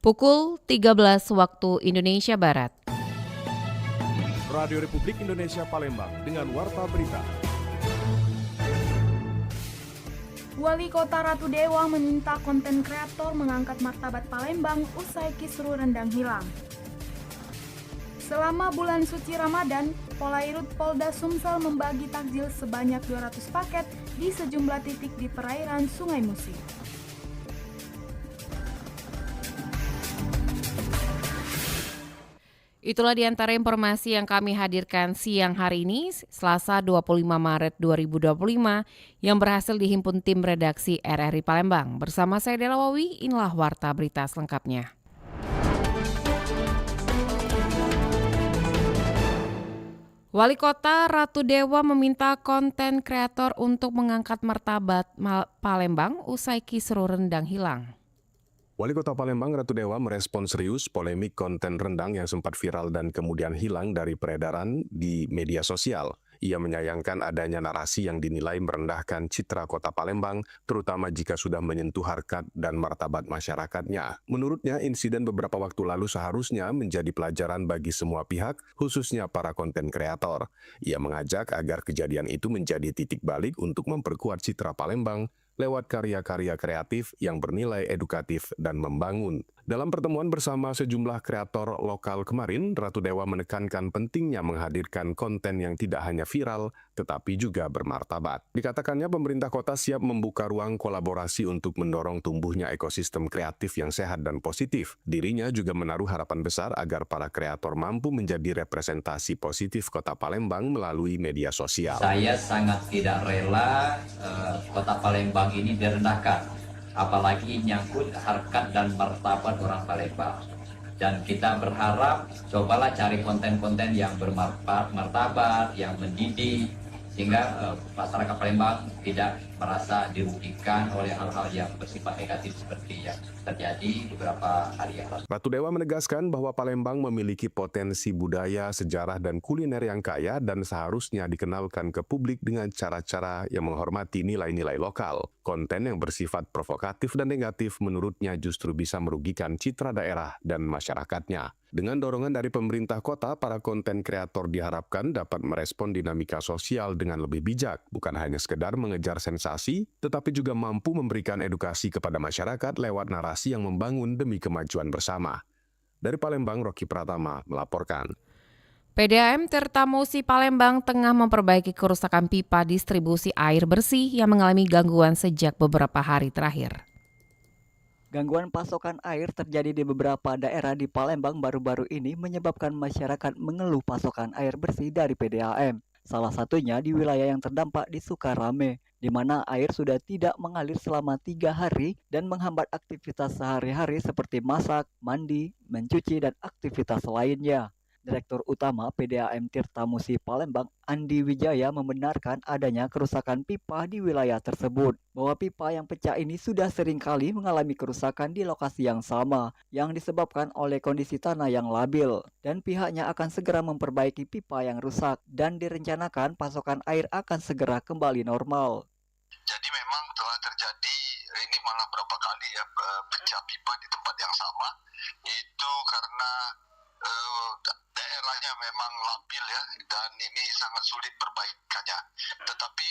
Pukul 13 waktu Indonesia Barat. Radio Republik Indonesia Palembang dengan Warta Berita. Wali Kota Ratu Dewa meminta konten kreator mengangkat martabat Palembang usai kisruh rendang hilang. Selama bulan suci Ramadan, Polairut Polda Sumsel membagi takjil sebanyak 200 paket di sejumlah titik di perairan Sungai Musi. Itulah di antara informasi yang kami hadirkan siang hari ini, Selasa 25 Maret 2025, yang berhasil dihimpun tim redaksi RRI Palembang. Bersama saya Dela Wawi, inilah Warta Berita selengkapnya. Wali Kota Ratu Dewa meminta konten kreator untuk mengangkat martabat Palembang usai kisruh rendang hilang. Wali Kota Palembang Ratu Dewa merespon serius polemik konten rendang yang sempat viral dan kemudian hilang dari peredaran di media sosial. Ia menyayangkan adanya narasi yang dinilai merendahkan citra Kota Palembang, terutama jika sudah menyentuh harkat dan martabat masyarakatnya. Menurutnya, insiden beberapa waktu lalu seharusnya menjadi pelajaran bagi semua pihak, khususnya para konten kreator. Ia mengajak agar kejadian itu menjadi titik balik untuk memperkuat citra Palembang lewat karya-karya kreatif yang bernilai edukatif dan membangun. Dalam pertemuan bersama sejumlah kreator lokal kemarin, Ratu Dewa menekankan pentingnya menghadirkan konten yang tidak hanya viral, tetapi juga bermartabat. Dikatakannya pemerintah kota siap membuka ruang kolaborasi untuk mendorong tumbuhnya ekosistem kreatif yang sehat dan positif. Dirinya juga menaruh harapan besar agar para kreator mampu menjadi representasi positif Kota Palembang melalui media sosial. Saya sangat tidak rela Kota Palembang ini direndahkan, apalagi nyangkut harkat dan martabat orang Palembang. Dan kita berharap cobalah cari konten-konten yang bermartabat, yang mendidik, sehingga masyarakat Palembang tidak merasa dirugikan oleh hal-hal yang bersifat negatif seperti yang terjadi beberapa hari yang lalu. Ratu Dewa menegaskan bahwa Palembang memiliki potensi budaya, sejarah, dan kuliner yang kaya dan seharusnya dikenalkan ke publik dengan cara-cara yang menghormati nilai-nilai lokal. Konten yang bersifat provokatif dan negatif menurutnya justru bisa merugikan citra daerah dan masyarakatnya. Dengan dorongan dari pemerintah kota, para konten kreator diharapkan dapat merespon dinamika sosial dengan lebih bijak, bukan hanya sekedar mengejar sensasi, tetapi juga mampu memberikan edukasi kepada masyarakat lewat narasi yang membangun demi kemajuan bersama. Dari Palembang, Rocky Pratama melaporkan. PDAM Tirta Musi Palembang tengah memperbaiki kerusakan pipa distribusi air bersih yang mengalami gangguan sejak beberapa hari terakhir. Gangguan pasokan air terjadi di beberapa daerah di Palembang baru-baru ini menyebabkan masyarakat mengeluh pasokan air bersih dari PDAM. Salah satunya di wilayah yang terdampak di Sukarame, di mana air sudah tidak mengalir selama 3 hari dan menghambat aktivitas sehari-hari seperti masak, mandi, mencuci, dan aktivitas lainnya. Direktur Utama PDAM Tirta Musi Palembang, Andi Wijaya, membenarkan adanya kerusakan pipa di wilayah tersebut. Bahwa pipa yang pecah ini sudah sering kali mengalami kerusakan di lokasi yang sama, yang disebabkan oleh kondisi tanah yang labil. Dan pihaknya akan segera memperbaiki pipa yang rusak, dan direncanakan pasokan air akan segera kembali normal. Jadi memang telah terjadi, ini malah berapa kali ya, pecah pipa di tempat yang sama. Itu karena daerahnya memang labil ya, dan ini sangat sulit perbaikannya. Tetapi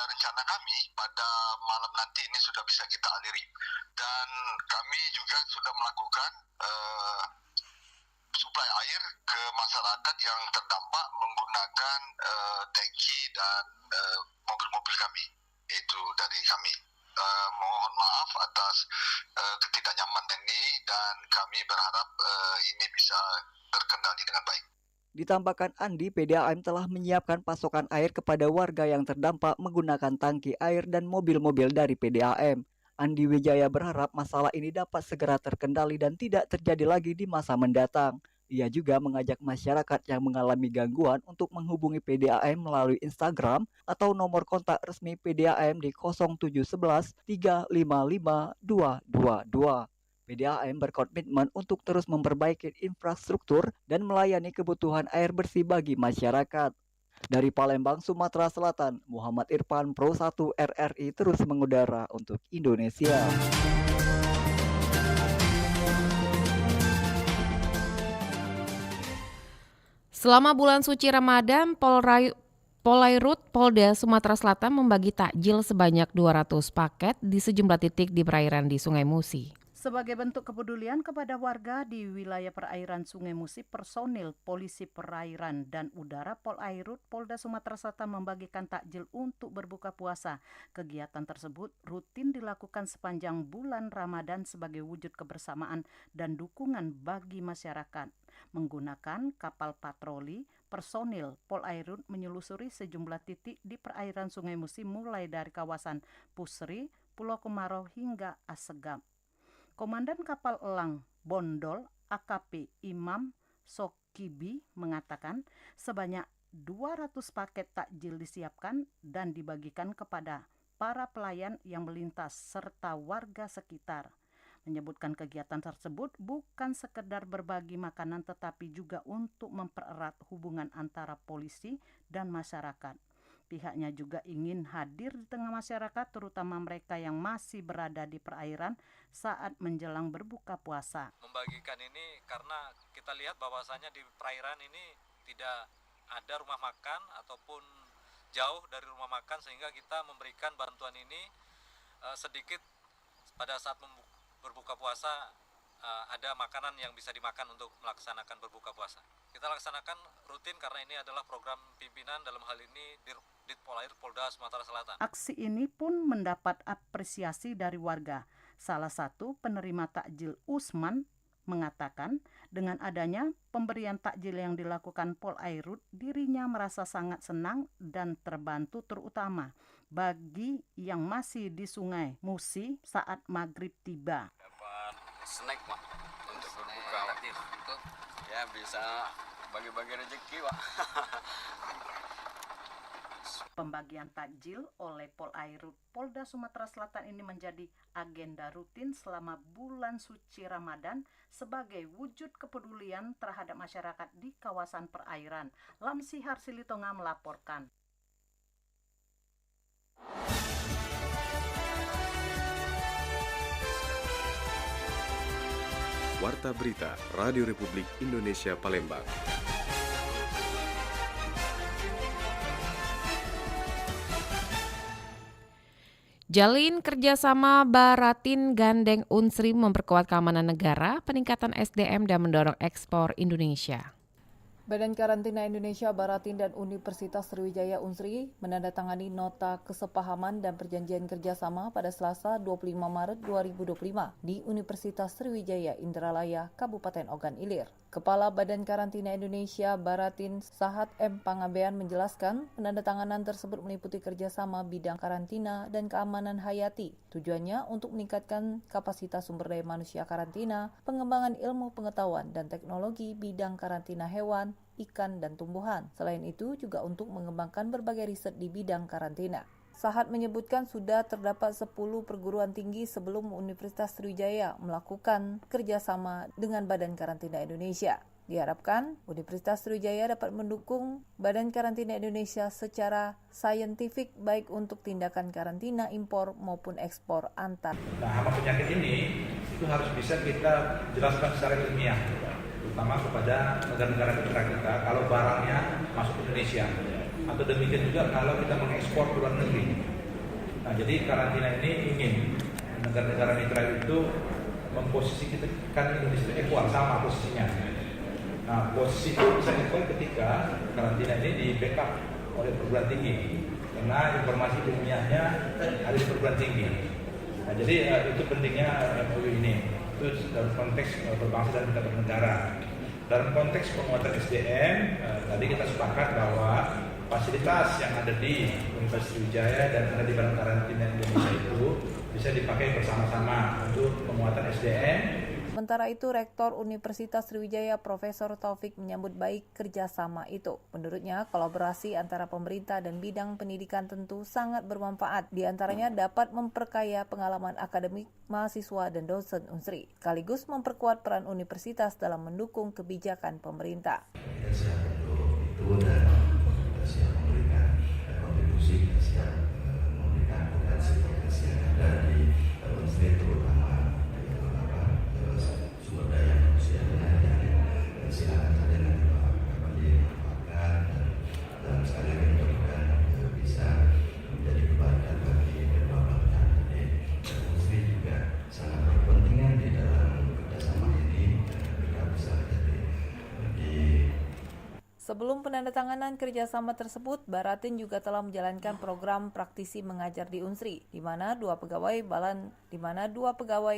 rencana kami pada malam nanti ini sudah bisa kita aliri, dan kami juga sudah melakukan suplai air ke masyarakat yang terdampak menggunakan tangki dan mobil-mobil kami. Itu dari kami. Mohon maaf atas ketidaknyamanan ini, dan kami berharap ini bisa terkendali dengan baik. Ditambahkan Andi, PDAM telah menyiapkan pasokan air kepada warga yang terdampak menggunakan tangki air dan mobil-mobil dari PDAM. Andi Wijaya berharap masalah ini dapat segera terkendali dan tidak terjadi lagi di masa mendatang. Ia juga mengajak masyarakat yang mengalami gangguan untuk menghubungi PDAM melalui Instagram atau nomor kontak resmi PDAM di 0711 355 222. PDAM berkomitmen untuk terus memperbaiki infrastruktur dan melayani kebutuhan air bersih bagi masyarakat. Dari Palembang, Sumatera Selatan, Muhammad Irfan, Pro 1 RRI terus mengudara untuk Indonesia. Selama bulan suci Ramadan, Polairut Polda Sumatera Selatan membagi takjil sebanyak 200 paket di sejumlah titik di perairan di Sungai Musi. Sebagai bentuk kepedulian kepada warga di wilayah perairan Sungai Musi, personil Polisi Perairan dan Udara Polairut Polda Sumatera Selatan membagikan takjil untuk berbuka puasa. Kegiatan tersebut rutin dilakukan sepanjang bulan Ramadan sebagai wujud kebersamaan dan dukungan bagi masyarakat. Menggunakan kapal patroli, personil Polairut menyelusuri sejumlah titik di perairan Sungai Musi mulai dari kawasan Pusri, Pulau Kemarau hingga Asegap. Komandan Kapal Elang Bondol AKP Imam Sokibi mengatakan sebanyak 200 paket takjil disiapkan dan dibagikan kepada para pelayan yang melintas serta warga sekitar. Menyebutkan kegiatan tersebut bukan sekedar berbagi makanan tetapi juga untuk mempererat hubungan antara polisi dan masyarakat. Pihaknya juga ingin hadir di tengah masyarakat, terutama mereka yang masih berada di perairan saat menjelang berbuka puasa. Membagikan ini karena kita lihat bahwasanya di perairan ini tidak ada rumah makan ataupun jauh dari rumah makan, sehingga kita memberikan bantuan ini sedikit pada saat berbuka puasa. Ada makanan yang bisa dimakan untuk melaksanakan berbuka puasa. Kita laksanakan rutin karena ini adalah program pimpinan, dalam hal ini Dit Polairut Polda Sumatera Selatan. Aksi ini pun mendapat apresiasi dari warga. Salah satu penerima takjil Usman mengatakan dengan adanya pemberian takjil yang dilakukan Polairut, dirinya merasa sangat senang dan terbantu, terutama bagi yang masih di Sungai Musi saat maghrib tiba. Snack Pak untuk berbuka Pak. Ya bisa bagi-bagi rezeki Pak. Pembagian takjil oleh Polairut Polda Sumatera Selatan ini menjadi agenda rutin selama bulan suci Ramadan sebagai wujud kepedulian terhadap masyarakat di kawasan perairan. Lamsi Harsilitonga melaporkan. Warta Berita Radio Republik Indonesia Palembang. Jalin kerjasama Baratin gandeng Unsri memperkuat keamanan negara, peningkatan SDM dan mendorong ekspor Indonesia. Badan Karantina Indonesia Baratin dan Universitas Sriwijaya Unsri menandatangani nota kesepahaman dan perjanjian kerjasama pada Selasa 25 Maret 2025 di Universitas Sriwijaya Indralaya, Kabupaten Ogan Ilir. Kepala Badan Karantina Indonesia Baratin Sahat M. Pangabean menjelaskan penandatanganan tersebut meliputi kerjasama bidang karantina dan keamanan hayati. Tujuannya untuk meningkatkan kapasitas sumber daya manusia karantina, pengembangan ilmu pengetahuan dan teknologi bidang karantina hewan, ikan, dan tumbuhan. Selain itu juga untuk mengembangkan berbagai riset di bidang karantina. Sahat menyebutkan sudah terdapat 10 perguruan tinggi sebelum Universitas Sriwijaya melakukan kerjasama dengan Badan Karantina Indonesia. Diharapkan Universitas Sriwijaya dapat mendukung Badan Karantina Indonesia secara saintifik baik untuk tindakan karantina impor maupun ekspor antar. Nah, hama penyakit ini itu harus bisa kita jelaskan secara ilmiah, terutama kepada negara-negara mitra kita kalau barangnya masuk ke Indonesia, atau demikian juga kalau kita mengekspor ke luar negeri. Nah, jadi karantina ini ingin negara-negara mitra itu memposisikan Indonesia itu equal, sama posisinya. Nah, posisi itu bisa equal ketika karantina ini di backup oleh perguruan tinggi, karena informasi ilmiahnya ada di perguruan tinggi. Nah, jadi itu pentingnya MOU ini. Itu dalam konteks berbangsa dan kita bernegara. Dalam konteks penguatan SDM, tadi kita sepakat bahwa fasilitas yang ada di Universitas Sriwijaya dan ada di Badan Karantina Indonesia itu bisa dipakai bersama-sama untuk penguatan SDM. Sementara itu, Rektor Universitas Sriwijaya Profesor Taufik menyambut baik kerjasama itu. Menurutnya, kolaborasi antara pemerintah dan bidang pendidikan tentu sangat bermanfaat. Di antaranya dapat memperkaya pengalaman akademik, mahasiswa, dan dosen Unsri, sekaligus memperkuat peran universitas dalam mendukung kebijakan pemerintah. Siap untuk itu dan siap memberikan kontribusi, siap memberikan potensi yang ada di Unsri, terutama sumber daya manusianya yang silakan saja nanti Pak Kapadi Sebelum penandatanganan kerjasama tersebut, Baratin juga telah menjalankan program praktisi mengajar di Unsri, di mana dua pegawai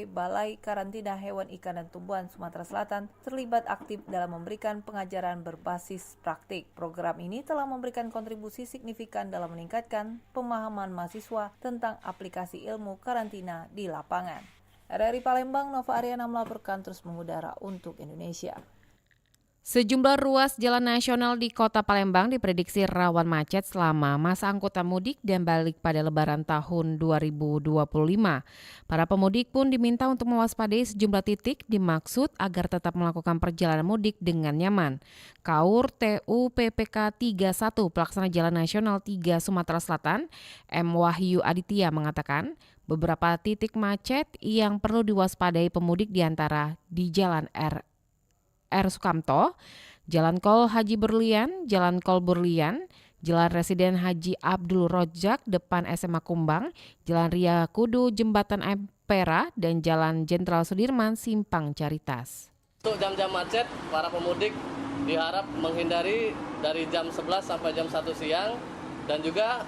Balai Karantina Hewan Ikan dan Tumbuhan Sumatera Selatan terlibat aktif dalam memberikan pengajaran berbasis praktik. Program ini telah memberikan kontribusi signifikan dalam meningkatkan pemahaman mahasiswa tentang aplikasi ilmu karantina di lapangan. RRI Palembang, Nova Ariana melaporkan terus mengudara untuk Indonesia. Sejumlah ruas jalan nasional di Kota Palembang diprediksi rawan macet selama masa angkutan mudik dan balik pada Lebaran tahun 2025. Para pemudik pun diminta untuk mewaspadai sejumlah titik dimaksud agar tetap melakukan perjalanan mudik dengan nyaman. Kaur TU PPK 31 Pelaksana Jalan Nasional 3 Sumatera Selatan, M. Wahyu Aditya mengatakan, beberapa titik macet yang perlu diwaspadai pemudik diantara di Jalan R. Sukamto, Jalan Kol Haji Berlian, Jalan Kol Berlian, Jalan Residen Haji Abdul Rojak depan SMA Kumbang, Jalan Ria Kudu Jembatan Ampera, dan Jalan Jenderal Sudirman Simpang Caritas. Untuk jam-jam macet, para pemudik diharap menghindari dari jam 11 sampai jam 1 siang dan juga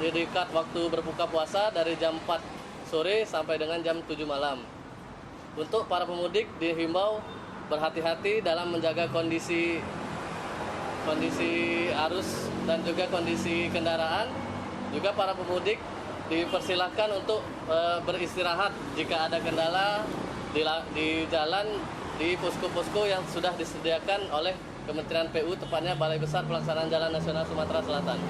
dedikat waktu berbuka puasa dari jam 4 sore sampai dengan jam 7 malam. Untuk para pemudik dihimbau berhati-hati dalam menjaga kondisi arus dan juga kondisi kendaraan. Juga para pemudik dipersilahkan untuk beristirahat jika ada kendala di jalan di posko-posko yang sudah disediakan oleh Kementerian PU, tepatnya Balai Besar Pelaksanaan Jalan Nasional Sumatera Selatan.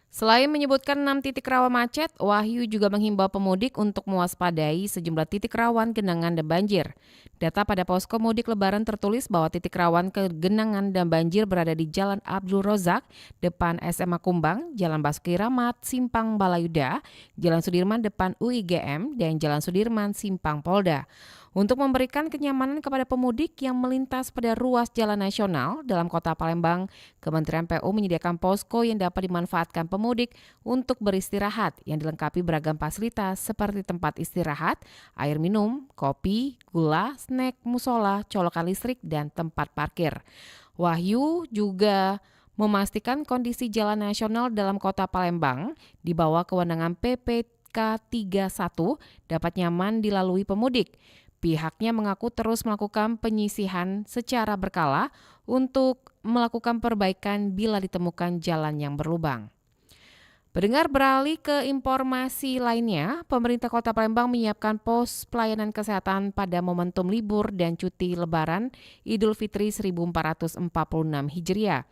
Selain menyebutkan 6 titik rawan macet, Wahyu juga menghimbau pemudik untuk mewaspadai sejumlah titik rawan genangan dan banjir. Data pada posko mudik Lebaran tertulis bahwa titik rawan genangan dan banjir berada di Jalan Abdul Rozak, depan SMA Kumbang, Jalan Basuki Rahmat, Simpang Balayuda, Jalan Sudirman depan UIGM, dan Jalan Sudirman Simpang Polda. Untuk memberikan kenyamanan kepada pemudik yang melintas pada ruas jalan nasional dalam Kota Palembang, Kementerian PU menyediakan posko yang dapat dimanfaatkan pemudik untuk beristirahat yang dilengkapi beragam fasilitas seperti tempat istirahat, air minum, kopi, gula, snack, musola, colokan listrik, dan tempat parkir. Wahyu juga memastikan kondisi jalan nasional dalam Kota Palembang di bawah kewenangan PPK 31 dapat nyaman dilalui pemudik. Pihaknya mengaku terus melakukan penyisihan secara berkala untuk melakukan perbaikan bila ditemukan jalan yang berlubang. Pendengar, beralih ke informasi lainnya, pemerintah Kota Palembang menyiapkan pos pelayanan kesehatan pada momentum libur dan cuti Lebaran Idul Fitri 1446 Hijriah.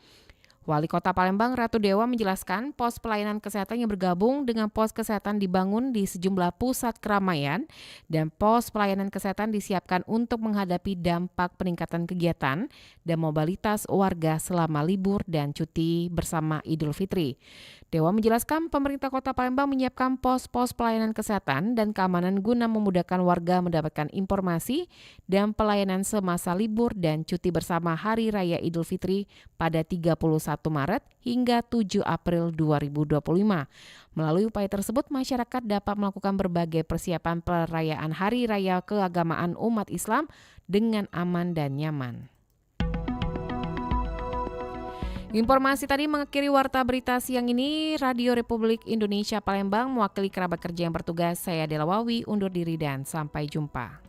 Wali Kota Palembang Ratu Dewa menjelaskan pos pelayanan kesehatan yang bergabung dengan pos kesehatan dibangun di sejumlah pusat keramaian dan pos pelayanan kesehatan disiapkan untuk menghadapi dampak peningkatan kegiatan dan mobilitas warga selama libur dan cuti bersama Idul Fitri. Dewa menjelaskan pemerintah Kota Palembang menyiapkan pos-pos pelayanan kesehatan dan keamanan guna memudahkan warga mendapatkan informasi dan pelayanan semasa libur dan cuti bersama Hari Raya Idul Fitri pada 31 Maret hingga 7 April 2025. Melalui upaya tersebut, masyarakat dapat melakukan berbagai persiapan perayaan Hari Raya keagamaan umat Islam dengan aman dan nyaman. Informasi tadi mengakhiri warta berita siang ini. Radio Republik Indonesia Palembang mewakili kerabat kerja yang bertugas. Saya Dela Wawi undur diri dan sampai jumpa.